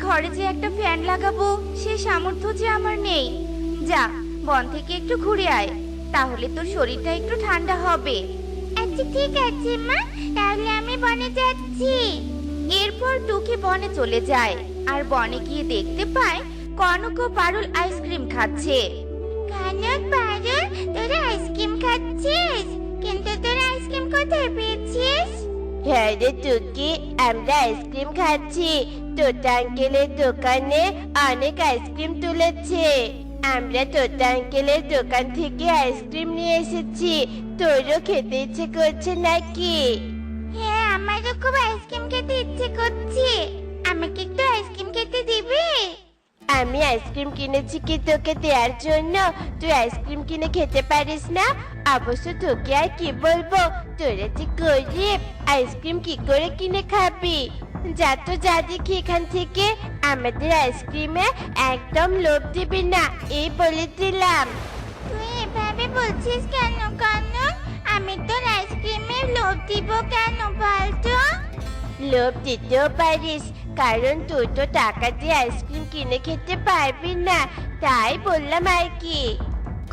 ঘরে যে একটা ফ্যান লাগাবো সে সামর্থ্য যে আমার নেই। যা, বন থেকে একটু ঘুরে আয়, তাহলে তোর শরীরটা একটু ঠান্ডা হবে। আচ্ছা ঠিক আছে মা, তাহলে আমি বনে যাচ্ছি। এরপর টুকি বনে চলে যায় আর বনে গিয়ে দেখতে পায় কনক ও পারুল আইসক্রিম খাচ্ছে। কানক পারুল, তোরা আইসক্রিম খাচ্ছিস? কিন্তু তোরা আইসক্রিম কোথায় পেয়েছিস? হ্যাঁ রে টুকি, আমরা আইসক্রিম খাচ্ছি। তোতা আঙ্কেলের দোকানে অনেক আইসক্রিম তুলেছে। আমরা তোতা আঙ্কেলের দোকান থেকে আইসক্রিম নিয়ে এসেছি। তোরও খেতে ইচ্ছে করছে নাকি? হ্যাঁ, আমারও খুব আইসক্রিম খেতে ইচ্ছে করছে। আমাকে একটু আইসক্রিম খেতে দিবি? আমি আইসক্রিম কিনেছি কি তোকে দেওয়ার জন্য? তুই আইসক্রিম কিনে খেতে পারিস না? অবশ্য তোকে আর কি বলবো, তোরা যে গরিব, আইসক্রিম কি করে কিনে খাবি? যা তো যা দেখি এখান থেকে। আমাদের আইসক্রিমে একদম লোভ দিবি না, এই বলে দিলাম। তুই এভাবে বলছিস কেন কানক? আমি তোর আইসক্রিমে লোভ দিব কেন বলতো? লোভ দিতেও পারিস, কারণ তুই তো টাকা দিয়ে আইসক্রিম কিনে খেতে পারবি না, তাই বললাম আর কি।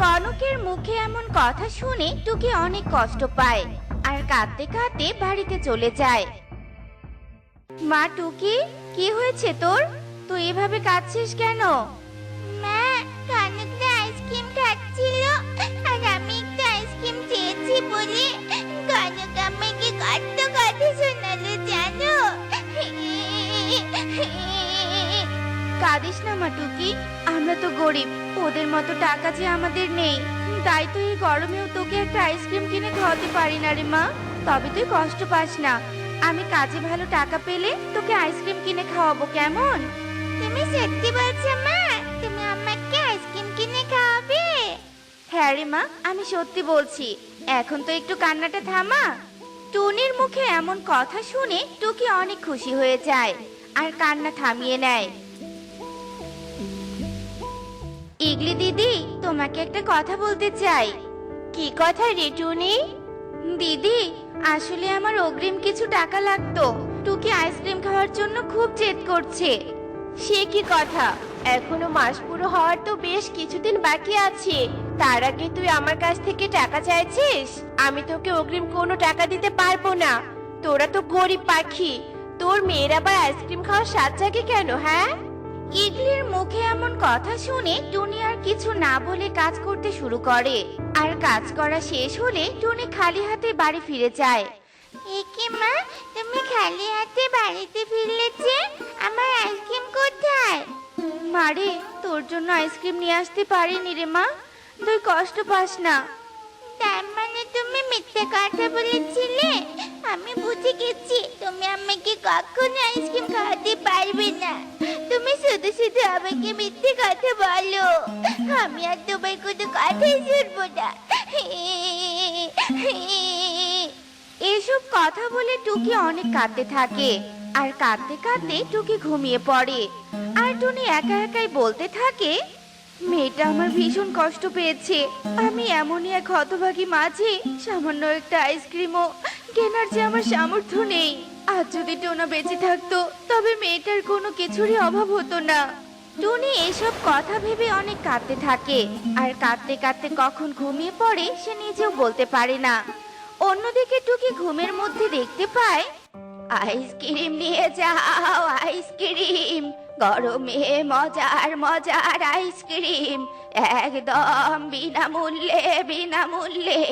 কনকের মুখে এমন কথা শুনে টুকি অনেক কষ্ট পায় আর কাঁদতে কাঁদতে বাড়িতে চলে যায়। মা টুকি, কি হয়েছে তোর? তুই এভাবে কাঁদছিস কেন? মা, কানকরা আইসক্রিম খাচ্ছিল আর আমি একটু আইসক্রিম চেয়েছি বলে কানক আমাকে কত কথা শোনালো জানো? কাঁদিস না মা টুকি, আমরা তো গরিব, ওদের মতো টাকা যে আমাদের নেই, তাই তো এই গরমেও তোকে একটা আইসক্রিম কিনে খাওয়াতে পারি না রে মা। তবে তুই কষ্ট পাস না, আমি কাজে ভালো টাকা পেলে তোকে আইসক্রিম কিনে খাওয়াবো, কেমন? তুমি সত্যি বলছো মা? তুমি আমাকে আইসক্রিম কিনে খাওয়াবে? হ্যাঁ রে মা, আমি সত্যি বলছি। এখন তো একটু কান্নাটা থামা। টুনির মুখে এমন কথা শুনে টুকি অনেক খুশি হয়ে যায় আর কান্না থামিয়ে নেয়। ইগলি দিদি, তোমাকে একটা কথা বলতে চাই। কি কথা রে টুনি? দিদি, আসলে আমার অগ্রিম কিছু টাকা লাগতো। টুকি আইসক্রিম খাওয়ার জন্য খুব জেদ করছে। সে কি কথা? এখনো মাস পুরো হওয়ার তো বেশ কিছুদিন বাকি আছে। তার আগে তুই আমার কাছ থেকে টাকা চাইছিস? আমি তোকে অগ্রিম কোনো টাকা দিতে পারবো না। তোরা তো গরিব পাখি, তোর মেয়ের আবার আইসক্রিম খাওয়ার স্বাদ জাগে কেন? হ্যাঁ, ইগলির মুখে এমন কথা শুনে টুনি আর কিছু না বলে কাজ করতে শুরু করে। আর কাজ করা শেষ হলে টুনি খালি হাতে বাড়ি ফিরে যায়। একে মা, তুমি খালি হাতে বাড়িতে ফিরলে যে? আমার আইসক্রিম কোথায়? মারে, তোর জন্য আইসক্রিম নিয়ে আসতে পারিনি রে মা, তুই কষ্ট পাস না। তার মানে তুমি মিথ্যে কথা বলেছিলে? আমি বুঝে গেছি তুমি আমাকে কখনো আইসক্রিম খাওয়াতে পারবে না। তুমি শুধু শুধু আমাকে মিথ্যে কথা বলো। আমি আর তোমার কোনো কথাই শুনবো না। এসব কথা বলে টুকি অনেক কাঁদতে থাকে আর কাঁদতে কাঁদতে টুকি ঘুমিয়ে পড়ে। আর টুনি একা একাই বলতে থাকে, মেয়েটা আমার ভীষণ কষ্ট পেয়েছে। আমি এমনই এক হতভাগী মাঝি, সামান্য একটা আইসক্রিমও কেনার যে আমার সামর্থ্য নেই। আজ যদি টোনা বেঁচে থাকতো তবে মেয়েটার কোনো কিছুরই অভাব হতো না। টুনি এসব কথা ভেবে অনেক কাঁদতে থাকে আর কাঁদতে কাঁদতে কখন ঘুমিয়ে পড়ে সে নিজেও বলতে পারে না। অন্যদিকে টুকি ঘুমের মধ্যে দেখতে পায়, আইসক্রিম নিয়ে যাও আইসক্রিম, গরমে মজার মজার আইসক্রিম, একদম বিনামূল্যে বিনামূল্যে।